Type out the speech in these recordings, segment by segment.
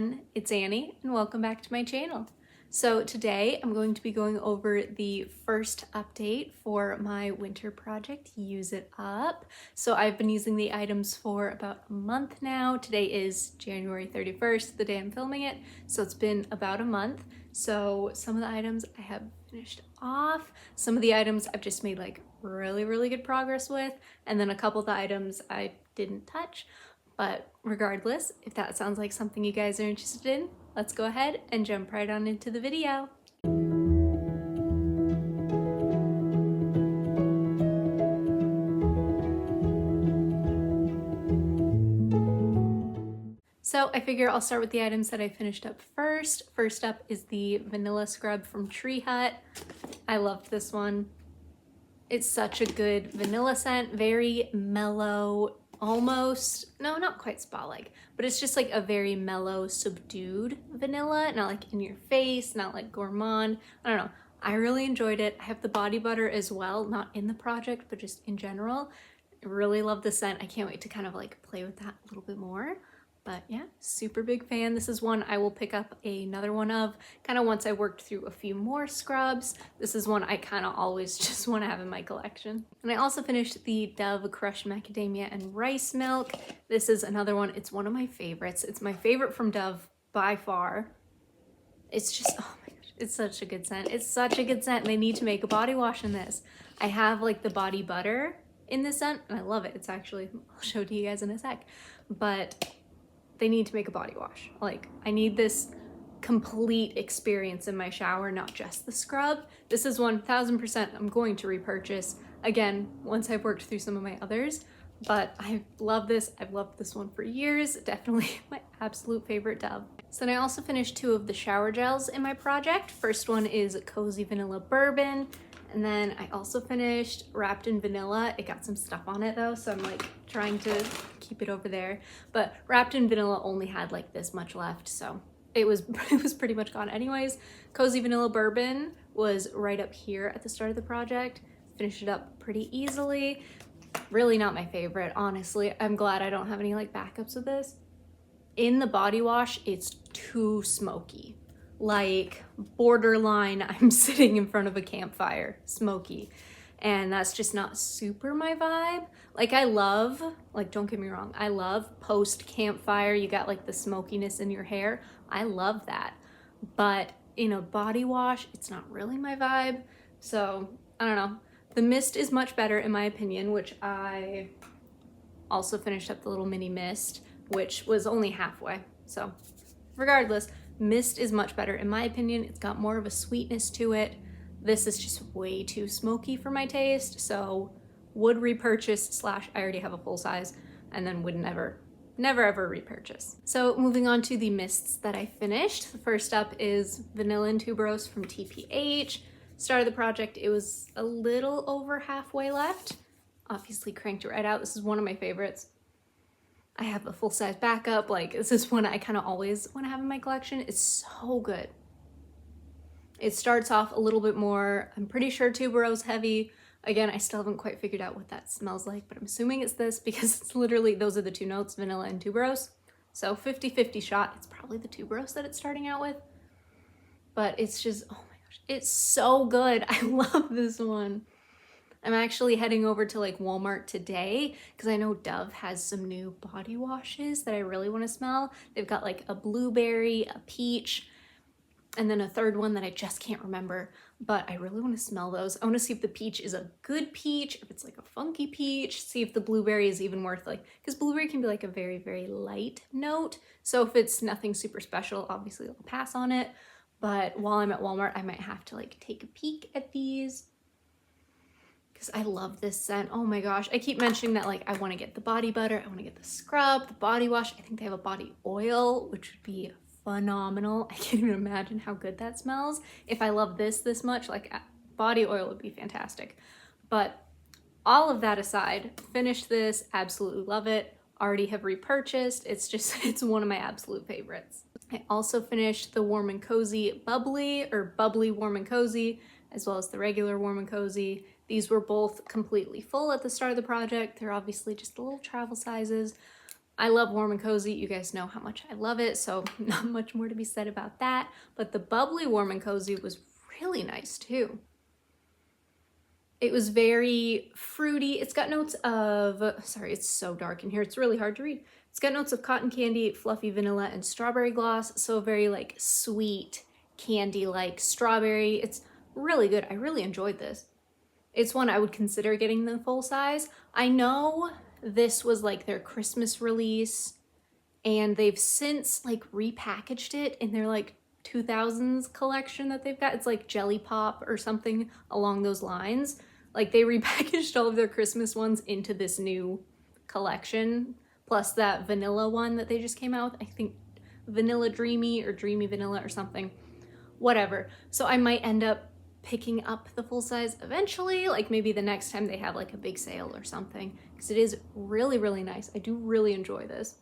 everyone, it's Annie and welcome back to my channel. So today I'm going to be going over the first update for my winter project, Use It Up. So I've been using the items for about a month now. Today is January 31st, the day I'm filming it. So it's been about a month. So some of the items I have finished off. Some of the items I've just made like really good progress with. And then a couple of the items I didn't touch. But regardless, if that sounds like something you guys are interested in, let's go ahead and jump right on into the video. So I figure I'll start with the items that I finished up first. First up is the Vanilla Scrub from Tree Hut. I loved this one. It's such a good vanilla scent, very mellow, almost, no, not quite spa-like, but it's just like a very mellow, subdued vanilla, not like in your face, not like gourmand. I don't know. I really enjoyed it. I have the body butter as well, not in the project, but just in general. I really love the scent. I can't wait to kind of like play with that a little bit more. But yeah, super big fan. This is one I will pick up another one of kind of once I worked through a few more scrubs. This is one I kind of always just want to have in my collection. And I also finished the Dove Crushed Macadamia and Rice Milk. This is another one. It's one of my favorites. It's my favorite from Dove by far. It's just, oh my gosh, it's such a good scent. It's such a good scent. They need to make a body wash in this. I have like the body butter in this scent and I love it. It's actually, I'll show it to you guys in a sec. But they need to make a body wash. Like, I need this complete experience in my shower, not just the scrub. This is 1000% I'm going to repurchase again once I've worked through some of my others, but I love this. I've loved this one for years. Definitely my absolute favorite Dove. So then I also finished 2 of the shower gels in my project. First one is Cozy Vanilla Bourbon. And then I also finished Wrapped in Vanilla. It got some stuff on it though, so I'm like trying to keep it over there. But Wrapped in Vanilla only had like this much left, so it was pretty much gone anyways. Cozy Vanilla Bourbon was right up here at the start of the project. Finished it up pretty easily. Really not my favorite, honestly. I'm glad I don't have any like backups of this. In the body wash, it's too smoky. Like borderline, I'm sitting in front of a campfire, smoky. And that's just not super my vibe. Like I love, like don't get me wrong, I love post campfire, you got like the smokiness in your hair. I love that. But in a body wash, it's not really my vibe. So I don't know. The mist is much better in my opinion, which I also finished up the little mini mist, which was only halfway. So regardless, mist is much better in my opinion. It's got more of a sweetness to it. This is just way too smoky for my taste, so would repurchase / I already have a full size and then would never ever repurchase. So moving on to the mists that I finished. The first up is Vanilla and Tuberose from TPH. Started the project, it was a little over halfway left. Obviously cranked it right out. This is one of my favorites. I have a full-size backup. Like, this is one I kind of always want to have in my collection. It's so good. It starts off a little bit more, I'm pretty sure tuberose heavy. Again, I still haven't quite figured out what that smells like, but I'm assuming it's this because it's literally, those are the 2 notes, vanilla and tuberose. So 50-50 shot. It's probably the tuberose that it's starting out with. But it's just, oh my gosh, it's so good. I love this one. I'm actually heading over to like Walmart today because I know Dove has some new body washes that I really want to smell. They've got like a blueberry, a peach, and then a third one that I just can't remember, but I really want to smell those. I want to see if the peach is a good peach, if it's like a funky peach, see if the blueberry is even worth like, because blueberry can be like a very light note. So if it's nothing super special, obviously I'll pass on it. But while I'm at Walmart, I might have to like take a peek at these. Because I love this scent. Oh my gosh. I keep mentioning that like I want to get the body butter, I want to get the scrub, the body wash. I think they have a body oil, which would be phenomenal. I can't even imagine how good that smells. If I love this much, like body oil would be fantastic. But all of that aside, finished this, absolutely love it. Already have repurchased. It's just, it's one of my absolute favorites. I also finished the Warm and Cozy Bubbly, or Bubbly Warm and Cozy, as well as the regular Warm and Cozy. These were both completely full at the start of the project. They're obviously just little travel sizes. I love warm and cozy. You guys know how much I love it, so not much more to be said about that. But the bubbly warm and cozy was really nice too. It was very fruity. It's got notes of, sorry, it's so dark in here. It's really hard to read. It's got notes of cotton candy, fluffy vanilla, and strawberry gloss. So very like sweet candy-like strawberry. It's really good. I really enjoyed this. It's one I would consider getting the full size. I know this was like their Christmas release and they've since like repackaged it in their like 2000s collection that they've got. It's like Jelly Pop or something along those lines. Like they repackaged all of their Christmas ones into this new collection, plus that vanilla one that they just came out with. I think Vanilla Dreamy or Dreamy Vanilla or something, whatever. So I might end up picking up the full size eventually, like maybe the next time they have like a big sale or something, because it is really, really nice. I do really enjoy this.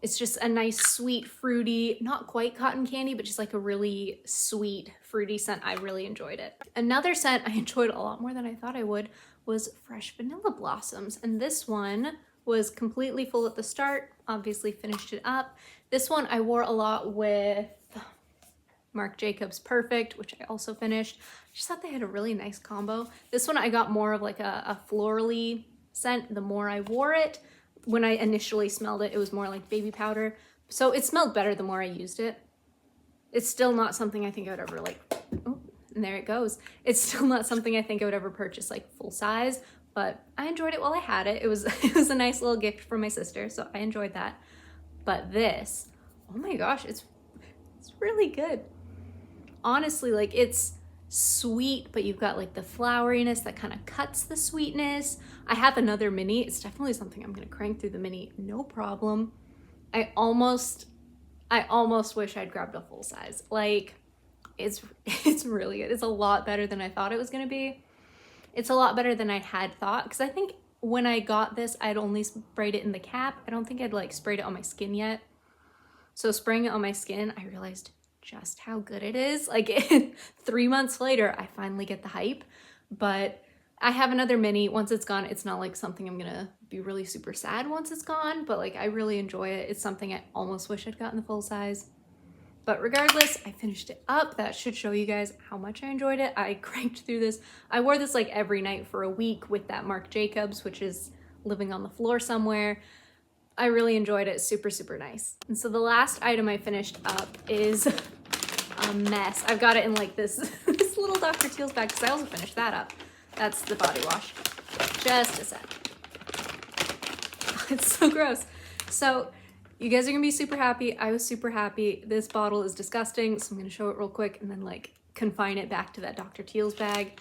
It's just a nice, sweet, fruity, not quite cotton candy, but just like a really sweet, fruity scent. I really enjoyed it. Another scent I enjoyed a lot more than I thought I would was Fresh Vanilla Blossoms. And this one was completely full at the start, obviously finished it up. This one I wore a lot with Marc Jacobs Perfect, which I also finished. I just thought they had a really nice combo. This one I got more of like a florally scent the more I wore it. When I initially smelled it, it was more like baby powder. So it smelled better the more I used it. It's still not something I think I would ever like, oh, and there it goes. It's still not something I think I would ever purchase like full size, but I enjoyed it while I had it. It was a nice little gift from my sister, so I enjoyed that. But this, oh my gosh, it's really good. Honestly, like it's sweet, but you've got like the floweriness that kind of cuts the sweetness. I have another mini. It's definitely something I'm gonna crank through the mini, no problem. I almost wish I'd grabbed a full size. Like it's really good. It's a lot better than I thought it was gonna be. It's a lot better than I had thought, because I think when I got this, I'd only sprayed it in the cap. I don't think I'd like sprayed it on my skin yet. So spraying it on my skin, I realized just how good it is. Like 3 months later, I finally get the hype. But I have another mini. Once it's gone, it's not like something I'm gonna be really super sad once it's gone, but like I really enjoy it. It's something I almost wish I'd gotten the full size. But regardless, I finished it up. That should show you guys how much I enjoyed it. I cranked through this. I wore this like every night for a week with that Marc Jacobs, which is living on the floor somewhere. I really enjoyed it. Super, super nice. And so the last item I finished up is a mess. I've got it in like this, this little Dr. Teal's bag because I also finished that up. That's the body wash. Just a sec. It's so gross. So you guys are gonna be super happy. I was super happy. This bottle is disgusting, so I'm gonna show it real quick and then like confine it back to that Dr. Teal's bag.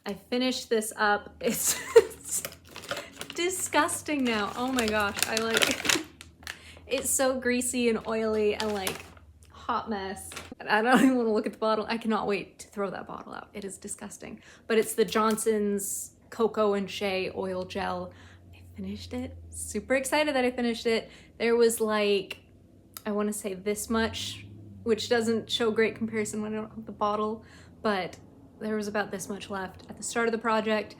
I finished this up. It's disgusting now. Oh my gosh. I like it's so greasy and oily and like hot mess. I don't even want to look at the bottle. I cannot wait to throw that bottle out. It is disgusting. But it's the Johnson's Cocoa and Shea Oil Gel. I finished it. Super excited that I finished it. There was like, I want to say this much, which doesn't show great comparison when I don't have the bottle, but there was about this much left at the start of the project.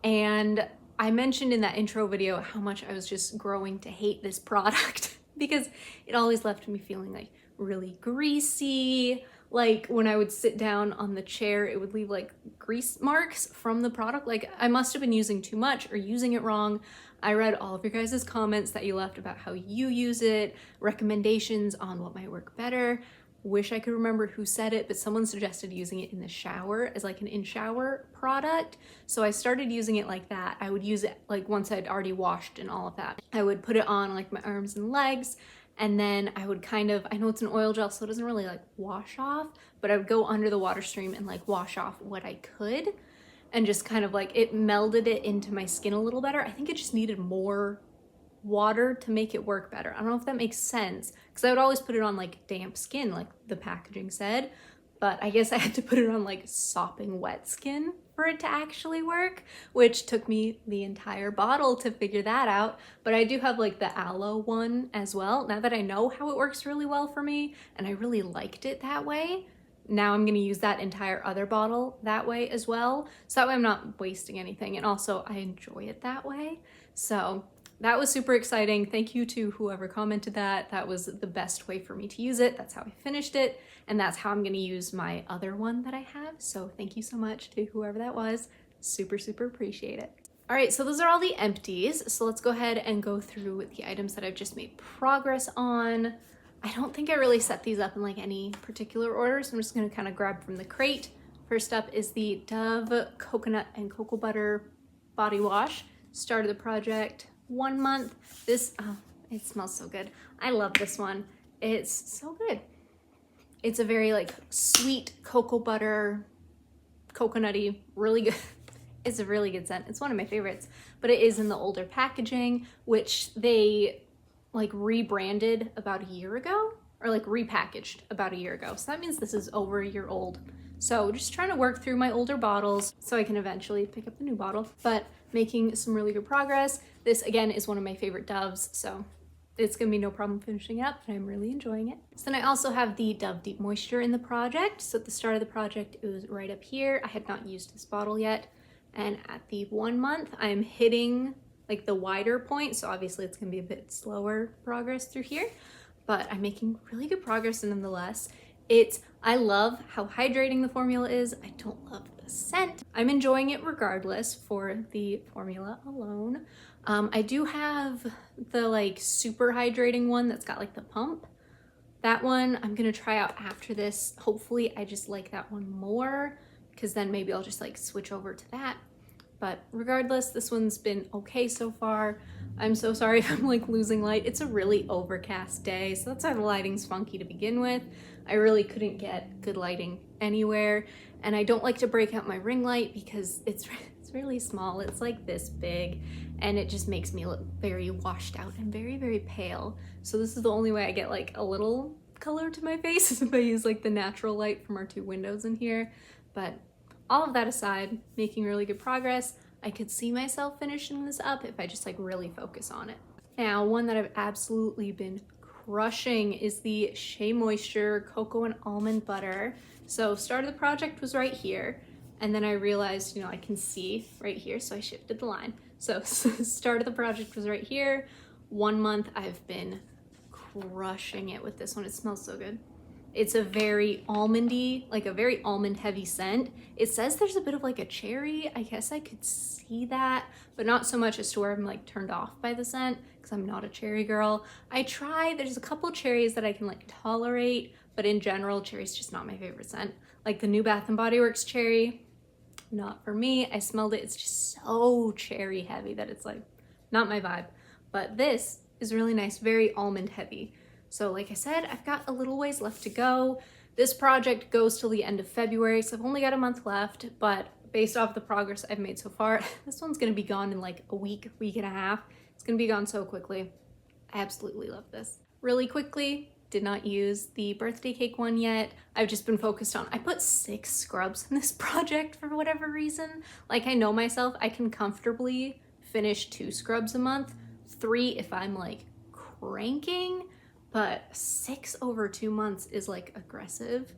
And I mentioned in that intro video how much I was just growing to hate this product because it always left me feeling like really greasy. Like when I would sit down on the chair, it would leave like grease marks from the product. Like I must have been using too much or using it wrong. I read all of your guys' comments that you left about how you use it, recommendations on what might work better. Wish I could remember who said it, but someone suggested using it in the shower as like an in-shower product. So I started using it like that. I would use it like once I'd already washed and all of that. I would put it on like my arms and legs, and then I would kind of, I know it's an oil gel, so it doesn't really like wash off, but I would go under the water stream and like wash off what I could, and just kind of like, it melded it into my skin a little better. I think it just needed more water to make it work better. I don't know if that makes sense, because I would always put it on like damp skin like the packaging said, but I guess I had to put it on like sopping wet skin for it to actually work, which took me the entire bottle to figure that out. But I do have like the aloe one as well. Now that I know how it works really well for me and I really liked it that way, now I'm gonna use that entire other bottle that way as well. So that way I'm not wasting anything, and also I enjoy it that way. So that was super exciting. Thank you to whoever commented that. That was the best way for me to use it. That's how I finished it. And that's how I'm gonna use my other one that I have. So thank you so much to whoever that was. Super, super appreciate it. All right, so those are all the empties. So let's go ahead and go through the items that I've just made progress on. I don't think I really set these up in like any particular order, so I'm just gonna kind of grab from the crate. First up is the Dove Coconut and Cocoa Butter Body Wash. Started the project 1 month. This, oh, it smells so good. I love this one. It's so good. It's a very like sweet cocoa butter, coconutty, really good. It's a really good scent. It's one of my favorites, but it is in the older packaging, which they like rebranded about a year ago, or like repackaged about a year ago. So that means this is over a year old. So just trying to work through my older bottles so I can eventually pick up a new bottle, but making some really good progress. This again is one of my favorite Doves, so it's gonna be no problem finishing up, and I'm really enjoying it. So then I also have the Dove Deep Moisture in the project. So at the start of the project, it was right up here. I had not used this bottle yet. And at the 1 month, I'm hitting like the wider point. So obviously it's gonna be a bit slower progress through here, but I'm making really good progress nonetheless. I love how hydrating the formula is. I don't love the scent. I'm enjoying it regardless for the formula alone. I do have the like super hydrating one that's got like the pump. That one I'm gonna try out after this. Hopefully I just like that one more, because then maybe I'll just like switch over to that. But regardless, this one's been okay so far. I'm so sorry if I'm like losing light. It's a really overcast day, so that's why the lighting's funky to begin with. I really couldn't get good lighting anywhere, and I don't like to break out my ring light because it's really small. It's like this big, and it just makes me look very washed out and very, very pale. So this is the only way I get like a little color to my face is if I use like the natural light from our 2 windows in here. But all of that aside, making really good progress. I could see myself finishing this up if I just like really focus on it. Now, one that I've absolutely been crushing is the Shea Moisture Cocoa and Almond Butter. So start of the project was right here, and then I realized, you know, I can see right here, so I shifted the line. So start of the project was right here. 1 month, I've been crushing it with this one. It smells so good. It's a very almondy, like a very almond heavy scent. It says there's a bit of like a cherry. I guess I could see that, but not so much as to where I'm like turned off by the scent, because I'm not a cherry girl. There's a couple cherries that I can like tolerate, but in general, cherry's just not my favorite scent. Like the new Bath & Body Works cherry, not for me. I smelled it, it's just so cherry heavy that it's like not my vibe. But this is really nice, very almond heavy. So like I said, I've got a little ways left to go. This project goes till the end of February, so I've only got a month left, but based off the progress I've made so far, this one's gonna be gone in like a week and a half. It's gonna be gone so quickly. I absolutely love this. Really quickly, did not use the birthday cake one yet. I've just been focused on, I put 6 scrubs in this project for whatever reason. Like I know myself, I can comfortably finish 2 scrubs a month, 3 if I'm like cranking, but 6 over 2 months is like aggressive.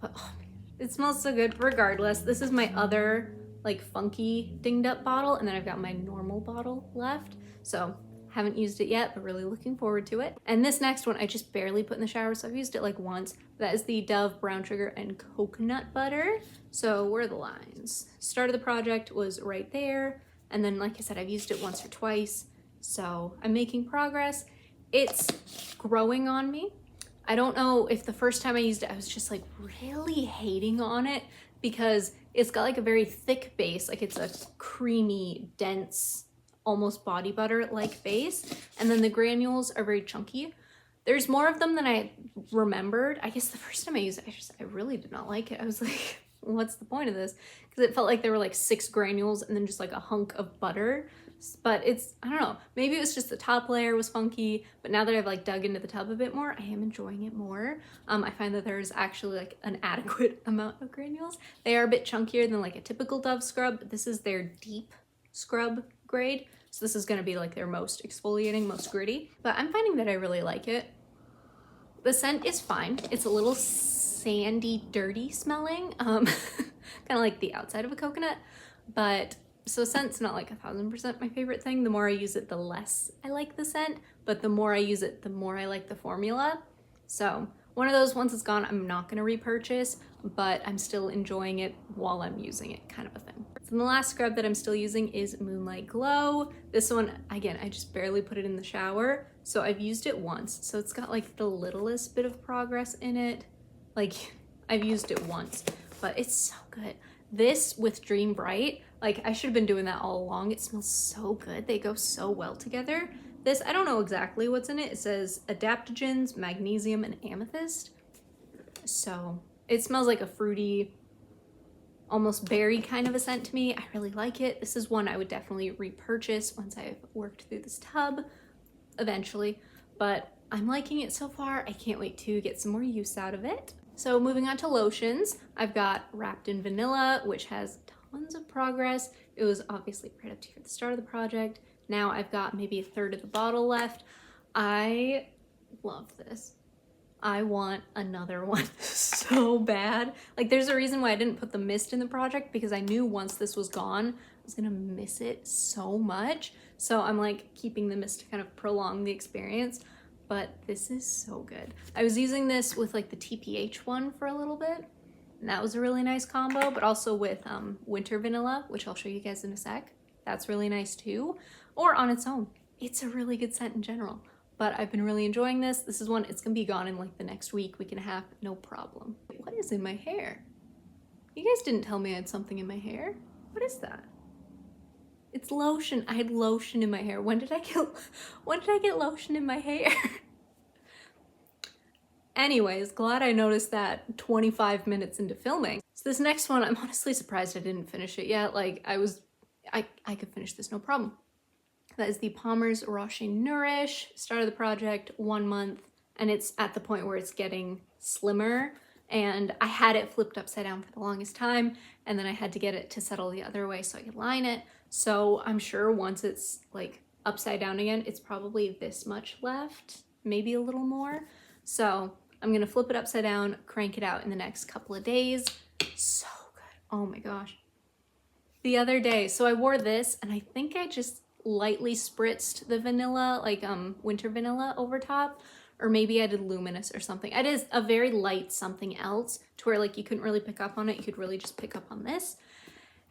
But oh my gosh, it smells so good regardless. This is my other like funky dinged up bottle, and then I've got my normal bottle left. So haven't used it yet, but really looking forward to it. And this next one I just barely put in the shower, so I've used it like once. That is the Dove Brown Sugar and Coconut Butter. So where are the lines? Start of the project was right there, and then like I said, I've used it once or twice. So I'm making progress. It's growing on me. I don't know if the first time I used it, I was just like really hating on it because it's got like a very thick base. Like it's a creamy, dense, almost body butter like base. And then the granules are very chunky. There's more of them than I remembered. I guess the first time I used it, I really did not like it. I was like, what's the point of this? Because it felt like there were like 6 granules and then just like a hunk of butter. But I don't know, maybe it was just the top layer was funky, but now that I've like dug into the tub a bit more, I am enjoying it more. I find that there's actually like an adequate amount of granules. They are a bit chunkier than like a typical Dove scrub, but this is their deep scrub grade. So this is gonna be like their most exfoliating, most gritty, but I'm finding that I really like it. The scent is fine. It's a little sandy, dirty smelling, kind of like the outside of a coconut, but So scent's not like 1000% my favorite thing. The more I use it, the less I like the scent, but the more I use it, the more I like the formula. So one of those, once it's gone, I'm not gonna repurchase, but I'm still enjoying it while I'm using it, kind of a thing. So the last scrub that I'm still using is Moonlight Glow. This one, again, I just barely put it in the shower, so I've used it once. So it's got like the littlest bit of progress in it. Like, I've used it once, but it's so good. This with Dream Bright, like I should have been doing that all along. It smells so good. They go so well together. This, I don't know exactly what's in it. It says adaptogens, magnesium, and amethyst. So it smells like a fruity, almost berry kind of a scent to me. I really like it. This is one I would definitely repurchase once I've worked through this tub eventually, but I'm liking it so far. I can't wait to get some more use out of it. So moving on to lotions, I've got Wrapped in Vanilla, which has tons of progress. It was obviously right up to here at the start of the project. Now I've got maybe a third of the bottle left. I love this. I want another one so bad. Like there's a reason why I didn't put the mist in the project, because I knew once this was gone, I was gonna miss it so much. So I'm like keeping the mist to kind of prolong the experience, but this is so good. I was using this with like the TPH one for a little bit, and that was a really nice combo, but also with Winter Vanilla, which I'll show you guys in a sec. That's really nice too, or on its own. It's a really good scent in general, but I've been really enjoying this. This is one, it's gonna be gone in like the next week and a half, no problem. What is in my hair? You guys didn't tell me I had something in my hair. What is that? It's lotion. I had lotion in my hair. When did I get lotion in my hair? Anyways, glad I noticed that 25 minutes into filming. So this next one, I'm honestly surprised I didn't finish it yet. Like I could finish this no problem. That is the Palmer's Rashing Nourish. Started the project 1 month, and it's at the point where it's getting slimmer, and I had it flipped upside down for the longest time, and then I had to get it to settle the other way so I could line it. So I'm sure once it's like upside down again, it's probably this much left, maybe a little more. So I'm gonna flip it upside down, crank it out in the next couple of days. So good. Oh my gosh. The other day, so I wore this, and I think I just lightly spritzed the vanilla, like Winter Vanilla over top, or maybe I did Luminous or something. I did a very light something else to where like you couldn't really pick up on it. You could really just pick up on this.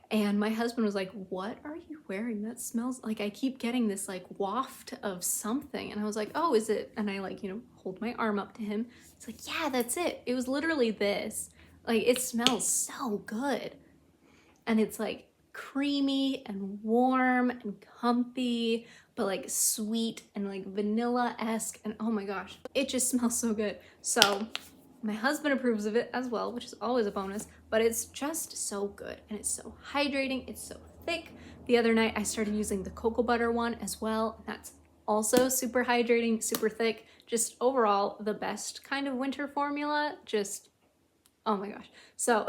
And my husband was like, what are you wearing? That smells like, I keep getting this like waft of something. And I was like, oh, is it? And I like, you know, hold my arm up to him. It's like, yeah, that's it. It was literally this. Like, it smells so good. And it's like creamy and warm and comfy, but like sweet and like vanilla-esque, and oh my gosh, it just smells so good. So my husband approves of it as well, which is always a bonus, but it's just so good, and it's so hydrating, it's so thick. The other night I started using the cocoa butter one as well, and that's also super hydrating, super thick, just overall the best kind of winter formula. Just, oh my gosh. So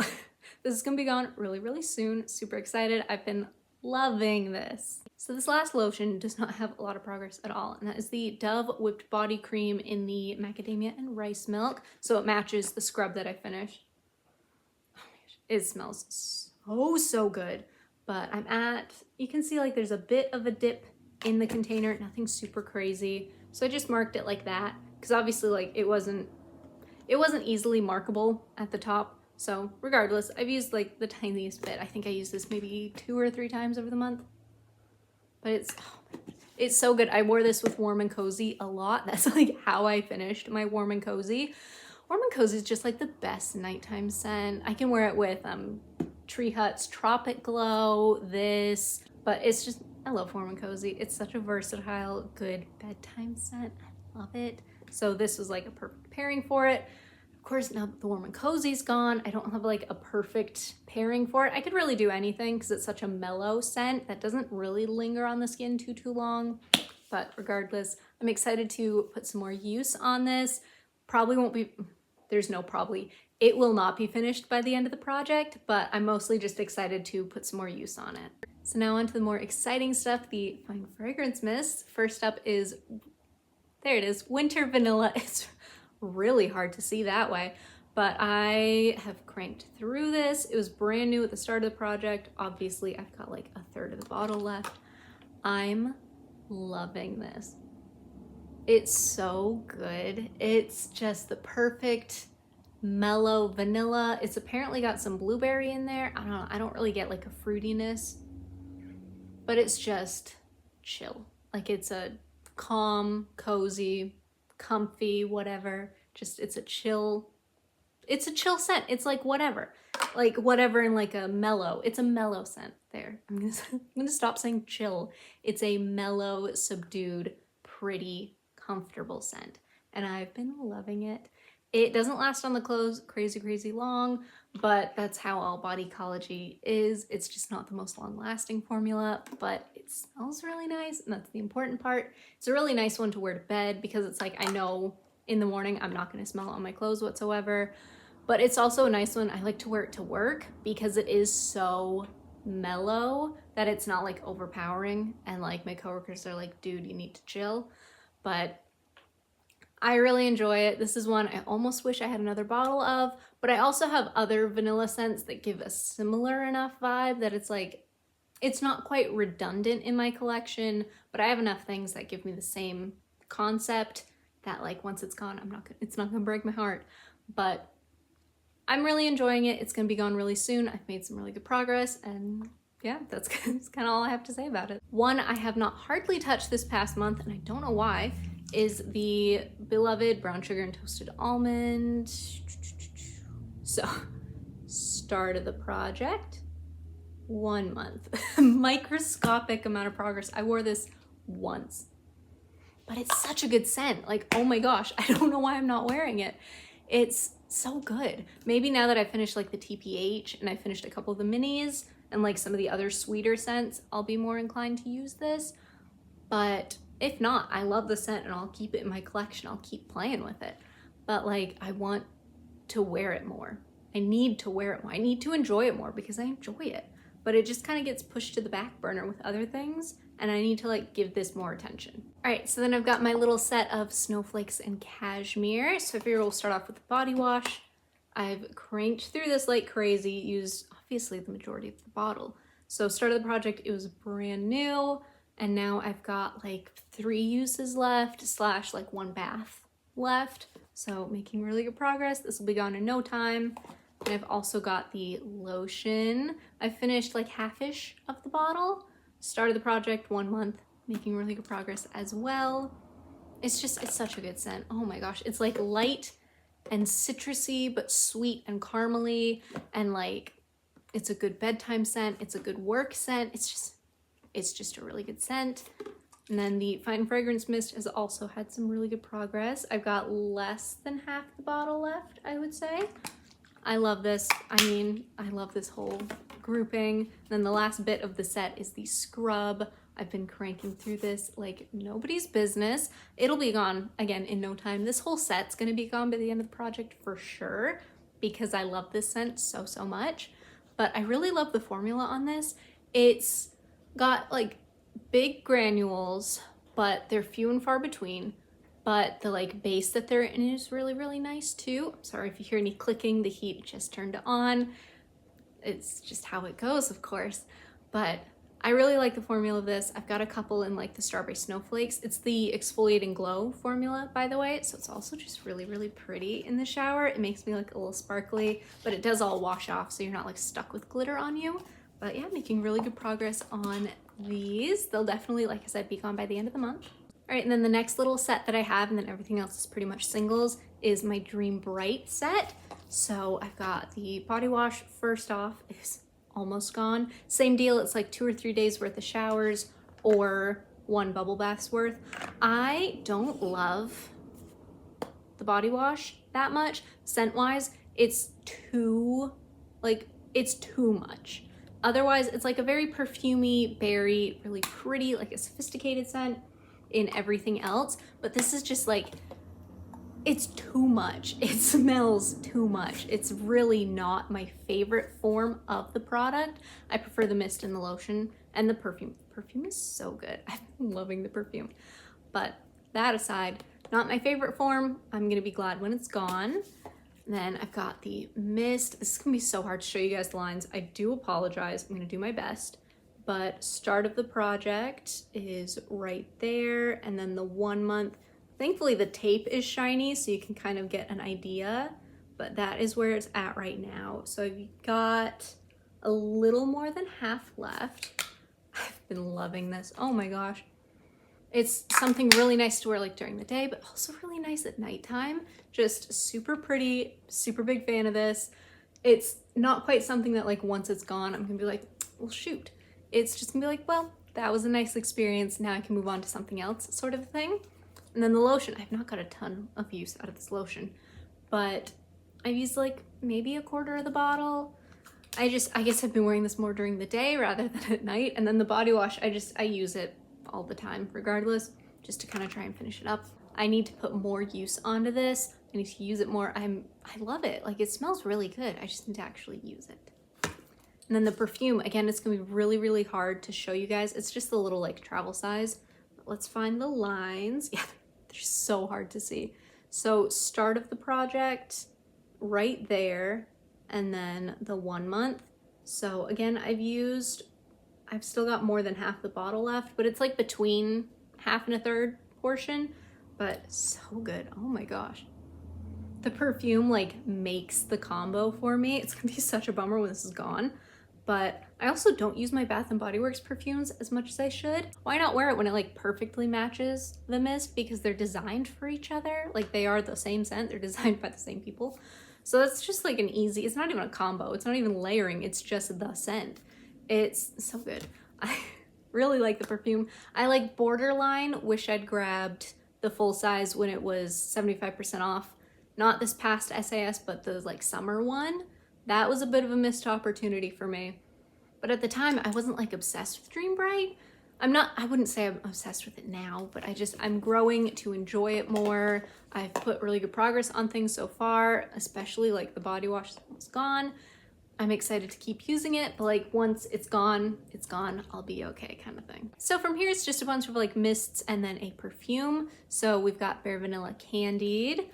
this is gonna be gone really, really soon. Super excited. I've been loving this. So this last lotion does not have a lot of progress at all, and that is the Dove Whipped Body Cream in the macadamia and rice milk. So it matches the scrub that I finished. Oh my gosh, it smells so good. But I'm at, you can see like there's a bit of a dip in the container, nothing super crazy. So I just marked it like that, because obviously like it wasn't easily markable at the top. So regardless, I've used like the tiniest bit. I think I used this maybe 2 or 3 times over the month. But it's so good. I wore this with Warm and Cozy a lot. That's like how I finished my Warm and Cozy. Warm and Cozy is just like the best nighttime scent. I can wear it with Tree Hut's Tropic Glow, this, but it's just, I love Warm and Cozy. It's such a versatile, good bedtime scent. I love it. So this was like a perfect pairing for it. Of course, now the Warm and Cozy's gone, I don't have like a perfect pairing for it. I could really do anything because it's such a mellow scent that doesn't really linger on the skin too long. But regardless, I'm excited to put some more use on this. Probably won't be, there's no probably, it will not be finished by the end of the project, but I'm mostly just excited to put some more use on it. So now on to the more exciting stuff, the Fine Fragrance Mist. First up is, there it is, Winter Vanilla. It's really hard to see that way, but I have cranked through this. It was brand new at the start of the project. Obviously, I've got like a third of the bottle left. I'm loving this. It's so good. It's just the perfect mellow vanilla. It's apparently got some blueberry in there. I don't know. I don't really get like a fruitiness, but it's just chill. Like it's a calm, cozy, comfy, whatever. Just it's a chill scent. It's like whatever in like a mellow. It's a mellow scent. There. I'm gonna stop saying chill. It's a mellow, subdued, pretty, comfortable scent, and I've been loving it. It doesn't last on the clothes crazy long, but that's how all body ecology is. It's just not the most long-lasting formula, but it smells really nice, and that's the important part. It's a really nice one to wear to bed because it's like I know in the morning I'm not going to smell it on my clothes whatsoever, but it's also a nice one. I like to wear it to work because it is so mellow that it's not like overpowering, and like my coworkers are like, dude, you need to chill. But I really enjoy it. This is one I almost wish I had another bottle of, but I also have other vanilla scents that give a similar enough vibe that it's like, it's not quite redundant in my collection, but I have enough things that give me the same concept that like once it's gone, it's not gonna break my heart. But I'm really enjoying it. It's gonna be gone really soon. I've made some really good progress, and yeah, that's kind of all I have to say about it. One I have not hardly touched this past month, and I don't know why, is the beloved Brown Sugar and Toasted Almond. So, start of the project, 1 month. Microscopic amount of progress. I wore this once, but it's such a good scent. Like, oh my gosh, I don't know why I'm not wearing it. It's so good. Maybe now that I finished like the TPH and I finished a couple of the minis and like some of the other sweeter scents, I'll be more inclined to use this. But if not, I love the scent and I'll keep it in my collection. I'll keep playing with it. But like, I want to wear it more. I need to wear it more. I need to enjoy it more because I enjoy it. But it just kind of gets pushed to the back burner with other things, and I need to like give this more attention. All right, so then I've got my little set of Snowflakes and Cashmere. So here we'll start off with the body wash. I've cranked through this like crazy, used obviously the majority of the bottle. So start of the project, it was brand new, and now I've got like 3 uses left, / like 1 bath left. So making really good progress. This will be gone in no time. And I've also got the lotion. I finished like half-ish of the bottle. Started the project 1 month, making really good progress as well. It's such a good scent. Oh my gosh. It's like light and citrusy, but sweet and caramely. And like, it's a good bedtime scent. It's a good work scent. It's just a really good scent. And then the Fine Fragrance Mist has also had some really good progress. I've got less than half the bottle left, I would say. I love this. I mean, I love this whole grouping. And then the last bit of the set is the scrub. I've been cranking through this like nobody's business. It'll be gone again in no time. This whole set's gonna be gone by the end of the project for sure because I love this scent so much. But I really love the formula on this. It's got like big granules, but they're few and far between. But the like base that they're in is really nice too. I'm sorry if you hear any clicking, the heat just turned on. It's just how it goes, of course. But I really like the formula of this. I've got a couple in like the Strawberry Snowflakes. It's the Exfoliating Glow formula, by the way. So it's also just really pretty in the shower. It makes me look a little sparkly, but it does all wash off so you're not like stuck with glitter on you. But yeah, making really good progress on these. They'll definitely, like I said, be gone by the end of the month. All right, and then the next little set that I have, and then everything else is pretty much singles, is my Dream Bright set. So I've got the body wash. First off, is almost gone. Same deal, it's like 2 or 3 days worth of showers or 1 bubble bath's worth. I don't love the body wash that much. Scent-wise, it's too much. Otherwise, it's like a very perfumey, berry, really pretty, like a sophisticated scent in everything else, but this is just like, it's too much. It smells too much. It's really not my favorite form of the product. I prefer the mist and the lotion and the perfume. The perfume is so good. I'm loving the perfume. But that aside, not my favorite form. I'm gonna be glad when it's gone. And then I've got the mist. This is gonna be so hard to show you guys the lines. I do apologize. I'm gonna do my best. But start of the project is right there. And then the 1 month, thankfully the tape is shiny so you can kind of get an idea, but that is where it's at right now. So I've got a little more than half left. I've been loving this. Oh my gosh. It's something really nice to wear like during the day, but also really nice at nighttime. Just super pretty, super big fan of this. It's not quite something that like once it's gone, I'm gonna be like, well shoot. It's just gonna be like, well, that was a nice experience. Now I can move on to something else sort of a thing. And then the lotion, I've not got a ton of use out of this lotion, but I've used like maybe a quarter of the bottle. I guess I've been wearing this more during the day rather than at night. And then the body wash, I use it all the time regardless, just to kind of try and finish it up. I need to put more use onto this. I need to use it more. I love it. Like it smells really good. I just need to actually use it. And then the perfume, again, it's gonna be really, really hard to show you guys. It's just a little like travel size. But let's find the lines. Yeah, they're so hard to see. So start of the project, right there, and then the 1 month. So again, I've still got more than half the bottle left, but it's like between half and a third portion, but so good. Oh my gosh. The perfume like makes the combo for me. It's gonna be such a bummer when this is gone. But I also don't use my Bath & Body Works perfumes as much as I should. Why not wear it when it like perfectly matches the mist? Because they're designed for each other. Like they are the same scent, they're designed by the same people. So that's just like an easy, it's not even a combo. It's not even layering, it's just the scent. It's so good. I really like the perfume. I like borderline, wish I'd grabbed the full size when it was 75% off. Not this past SAS, but the like summer one. That was a bit of a missed opportunity for me. But at the time, I wasn't like obsessed with Dream Bright. I wouldn't say I'm obsessed with it now, but I'm growing to enjoy it more. I've put really good progress on things so far, especially like the body wash is almost gone. I'm excited to keep using it, but like once it's gone, I'll be okay kind of thing. So from here, it's just a bunch of like mists and then a perfume. So we've got Bare Vanilla Candied.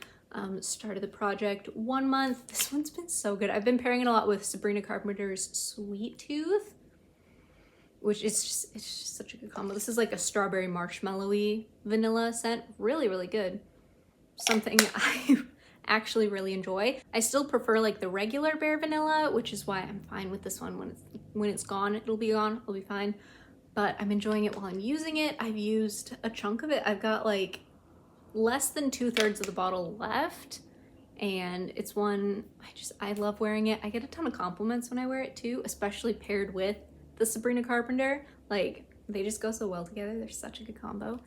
Started the project 1 month. This one's been so good. I've been pairing it a lot with Sabrina Carpenter's Sweet Tooth, which is it's just such a good combo. This is like a strawberry marshmallowy vanilla scent. Really, really good. Something I actually really enjoy. I still prefer like the regular Bare Vanilla, which is why I'm fine with this one. When it's gone, it'll be gone, it'll be fine. But I'm enjoying it while I'm using it. I've used a chunk of it. I've got like less than 2/3 of the bottle left, and it's one I love wearing it. I get a ton of compliments when I wear it too, especially paired with the Sabrina Carpenter. Like they just go so well together. They're such a good combo.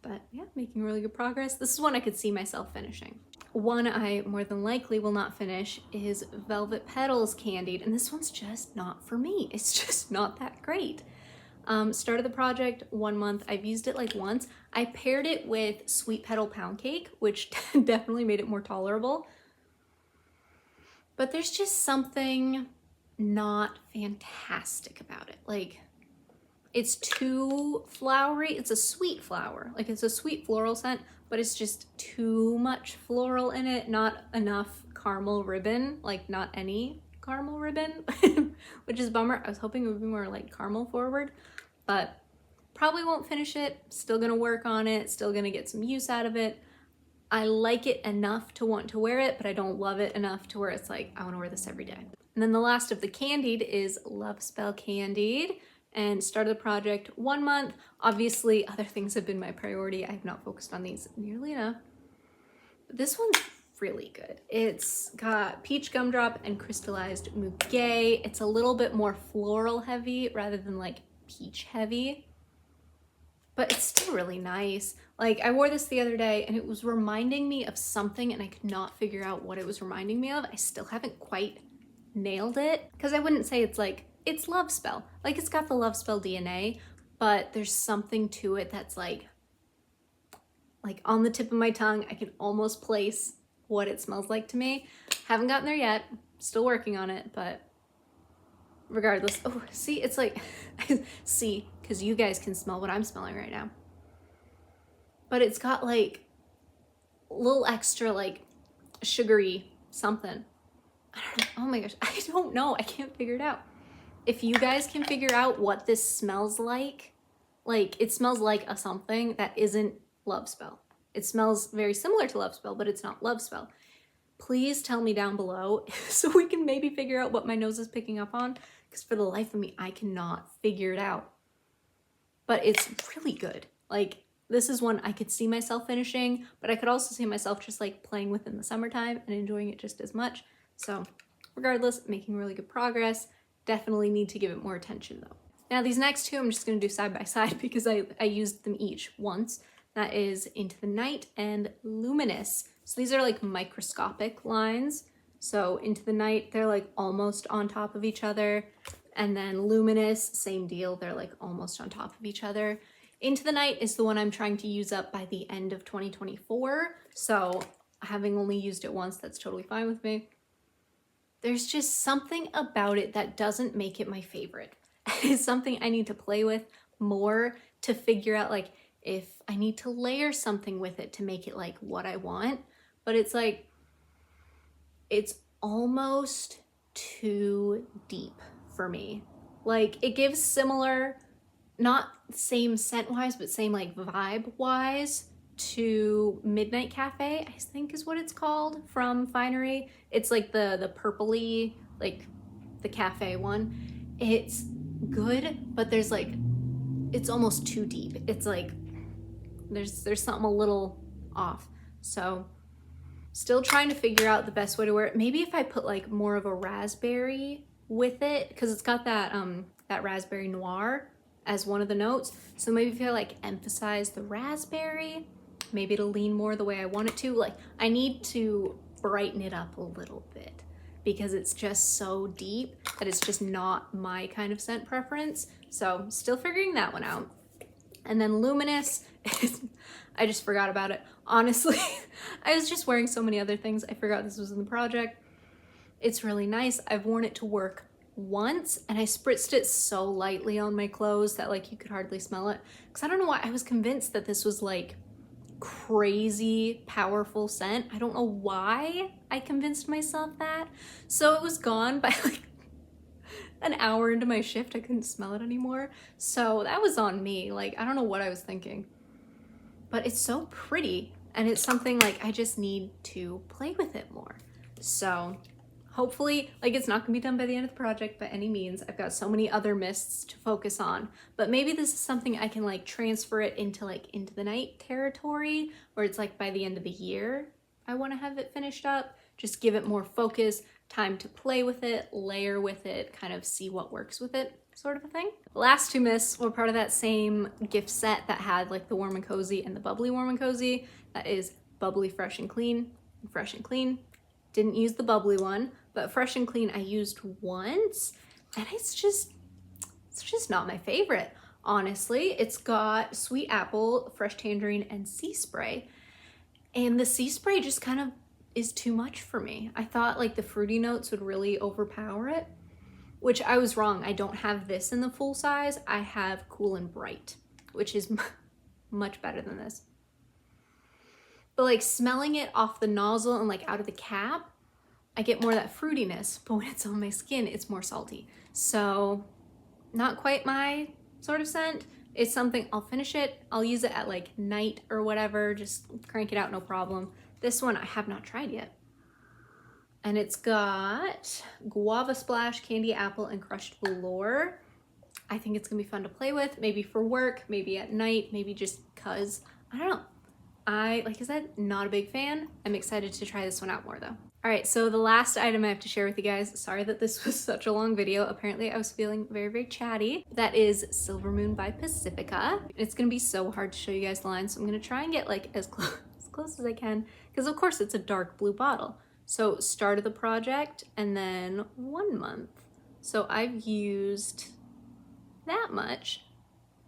But yeah, making really good progress. This is one I could see myself finishing. One I more than likely will not finish is Velvet Petals Candied, and this one's just not for me. It's just not that great. Started the project 1 month. I've used it like once. I paired it with Sweet Petal Pound Cake, which definitely made it more tolerable. But there's just something not fantastic about it. Like, it's too flowery. It's a sweet flower. Like, it's a sweet floral scent, but it's just too much floral in it. Not enough caramel ribbon. Like, not any caramel ribbon, which is a bummer. I was hoping it would be more like caramel forward, but probably won't finish it. Still gonna work on it. Still gonna get some use out of it. I like it enough to want to wear it, but I don't love it enough to where it's like, I wanna wear this every day. And then the last of the Candied is Love Spell Candied, and started the project 1 month. Obviously, other things have been my priority. I have not focused on these nearly enough. But this one's really good. It's got peach gumdrop and crystallized muguet. It's a little bit more floral heavy rather than like peach heavy, but it's still really nice. Like I wore this the other day and it was reminding me of something and I could not figure out what it was reminding me of. I still haven't quite nailed it because I wouldn't say it's like, it's Love Spell. Like it's got the Love Spell DNA, but there's something to it that's like on the tip of my tongue. I can almost place what it smells like to me. Haven't gotten there yet, still working on it, but regardless. Oh, see, it's like, see, because you guys can smell what I'm smelling right now. But it's got like a little extra like sugary something. I don't know. Oh my gosh, I don't know. I can't figure it out. If you guys can figure out what this smells like it smells like a something that isn't Love Spell. It smells very similar to Love Spell, but it's not Love Spell. Please tell me down below so we can maybe figure out what my nose is picking up on, because for the life of me, I cannot figure it out. But it's really good. Like, this is one I could see myself finishing, but I could also see myself just like playing with in the summertime and enjoying it just as much. So regardless, making really good progress. Definitely need to give it more attention though. Now these next two I'm just gonna do side by side because I used them each once. That is Into the Night and Luminous. So these are like microscopic lines. So Into the Night, they're like almost on top of each other. And then Luminous, same deal, they're like almost on top of each other. Into the Night is the one I'm trying to use up by the end of 2024. So having only used it once, that's totally fine with me. There's just something about it that doesn't make it my favorite. It's something I need to play with more to figure out like if I need to layer something with it to make it like what I want. But it's like, it's almost too deep for me. Like it gives similar, not same scent wise, but same like vibe wise to Midnight Cafe, I think is what it's called from Finery. It's like the purpley, like the cafe one. It's good, but there's like, it's almost too deep. It's like, there's something a little off. So still trying to figure out the best way to wear it. Maybe if I put like more of a raspberry with it, because it's got that that raspberry noir as one of the notes. So maybe if I like emphasize the raspberry, maybe it'll lean more the way I want it to. Like I need to brighten it up a little bit because it's just so deep that it's just not my kind of scent preference. So still figuring that one out. And then Luminous, I just forgot about it. Honestly, I was just wearing so many other things. I forgot this was in the project. It's really nice. I've worn it to work once and I spritzed it so lightly on my clothes that like you could hardly smell it. Because I don't know why, I was convinced that this was like crazy powerful scent. I don't know why I convinced myself that. So it was gone by like an hour into my shift. I couldn't smell it anymore. So that was on me. Like, I don't know what I was thinking. But it's so pretty and it's something like I just need to play with it more. So hopefully, like it's not gonna be done by the end of the project by any means. I've got so many other mists to focus on, but maybe this is something I can like transfer it into like Into the Night territory where it's like by the end of the year, I wanna have it finished up, just give it more focus, time to play with it, layer with it, kind of see what works with it, sort of a thing. The last two mists were part of that same gift set that had like the Warm and Cozy and the Bubbly Warm and Cozy. That is Bubbly Fresh and Clean, and Fresh and Clean. Didn't use the bubbly one, but Fresh and Clean I used once, and it's just not my favorite, honestly. It's got sweet apple, fresh tangerine, and sea spray. And the sea spray just kind of is too much for me. I thought like the fruity notes would really overpower it, which I was wrong. I don't have this in the full size. I have Cool and Bright, which is much better than this. But like smelling it off the nozzle and like out of the cap, I get more of that fruitiness, but when it's on my skin, it's more salty. So not quite my sort of scent. It's something, I'll finish it. I'll use it at like night or whatever, just crank it out, no problem. This one I have not tried yet. And it's got Guava Splash, Candy Apple, and Crushed Velour. I think it's gonna be fun to play with, maybe for work, maybe at night, maybe just cause, I don't know. Like I said, not a big fan. I'm excited to try this one out more though. All right, so the last item I have to share with you guys, sorry that this was such a long video. Apparently I was feeling very, very chatty. That is Silver Moon by Pacifica. It's gonna be so hard to show you guys the line, so I'm gonna try and get like as close as I can, because of course it's a dark blue bottle. So start of the project and then 1 month. So I've used that much,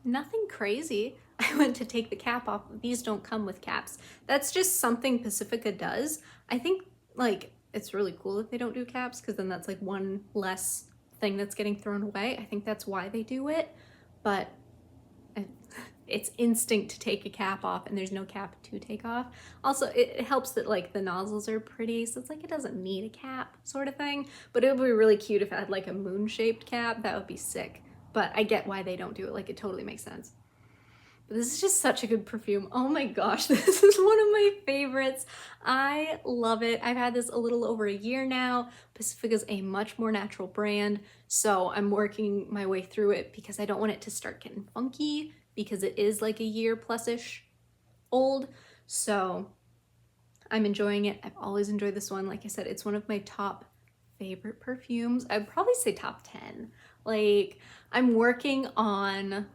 nothing crazy. I went to take the cap off. These don't come with caps. That's just something Pacifica does. I think like it's really cool if they don't do caps, because then that's like one less thing that's getting thrown away. I think that's why they do it, but it's instinct to take a cap off and there's no cap to take off. Also, it helps that like the nozzles are pretty, so it's like it doesn't need a cap sort of thing, but it would be really cute if it had like a moon-shaped cap. That would be sick, but I get why they don't do it. Like, it totally makes sense. But this is just such a good perfume. Oh my gosh, this is one of my favorites. I love it. I've had this a little over a year now. Pacifica's a much more natural brand, so I'm working my way through it because I don't want it to start getting funky, because it is like a year plus-ish old. So I'm enjoying it. I've always enjoyed this one. Like I said, it's one of my top favorite perfumes. I'd probably say top 10. Like, I'm working on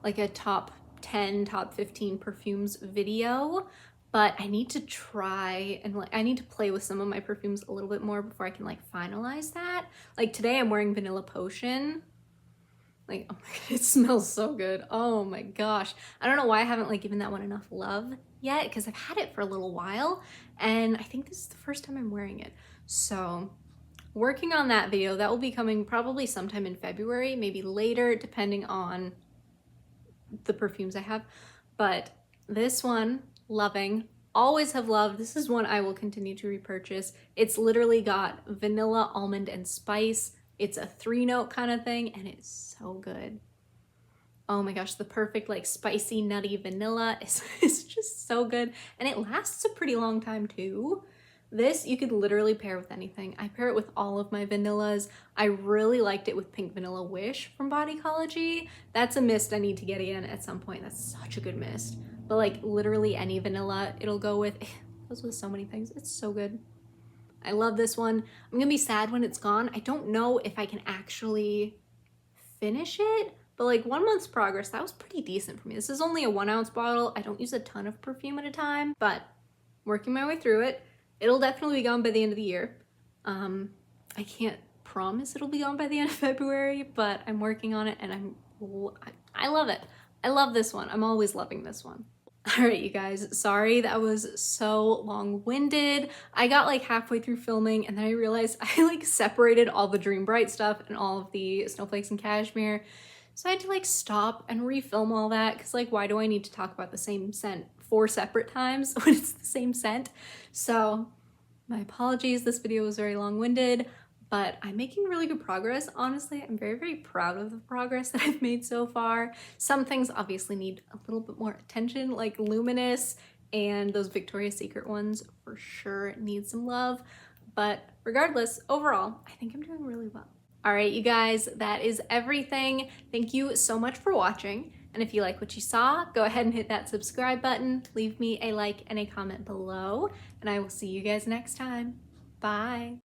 like a top 10, top 15 perfumes video, but I need to try and like, I need to play with some of my perfumes a little bit more before I can like finalize that. Like today I'm wearing Vanilla Potion. Like, oh my God, it smells so good. Oh my gosh. I don't know why I haven't like given that one enough love yet, because I've had it for a little while and I think this is the first time I'm wearing it. So working on that video, that will be coming probably sometime in February, maybe later, depending on the perfumes I have. But this one, loving, always have loved. This is one I will continue to repurchase. It's literally got vanilla, almond, and spice. It's a 3-note kind of thing, and it's so good. Oh my gosh, the perfect like spicy, nutty vanilla is just so good. And it lasts a pretty long time too. This you could literally pair with anything. I pair it with all of my vanillas. I really liked it with Pink Vanilla Wish from Bodycology. That's a mist I need to get in at some point. That's such a good mist. But like literally any vanilla it'll go with. It goes with so many things. It's so good. I love this one. I'm gonna be sad when it's gone. I don't know if I can actually finish it, but like 1 month's progress, that was pretty decent for me. This is only a 1 ounce bottle. I don't use a ton of perfume at a time, but working my way through it. It'll definitely be gone by the end of the year. I can't promise it'll be gone by the end of February, but I'm working on it and I love it. I love this one. I'm always loving this one. All right, you guys, sorry that was so long-winded. I got like halfway through filming and then I realized I like separated all the Dream Bright stuff and all of the Snowflakes and Cashmere. So I had to like stop and refilm all that, because like, why do I need to talk about the same scent 4 separate times when it's the same scent? So my apologies, this video was very long-winded, but I'm making really good progress. Honestly, I'm very, very proud of the progress that I've made so far. Some things obviously need a little bit more attention, like Luminous and those Victoria's Secret ones for sure need some love. But regardless, overall, I think I'm doing really well. All right, you guys, that is everything. Thank you so much for watching. And if you like what you saw, go ahead and hit that subscribe button, leave me a like and a comment below, and I will see you guys next time. Bye.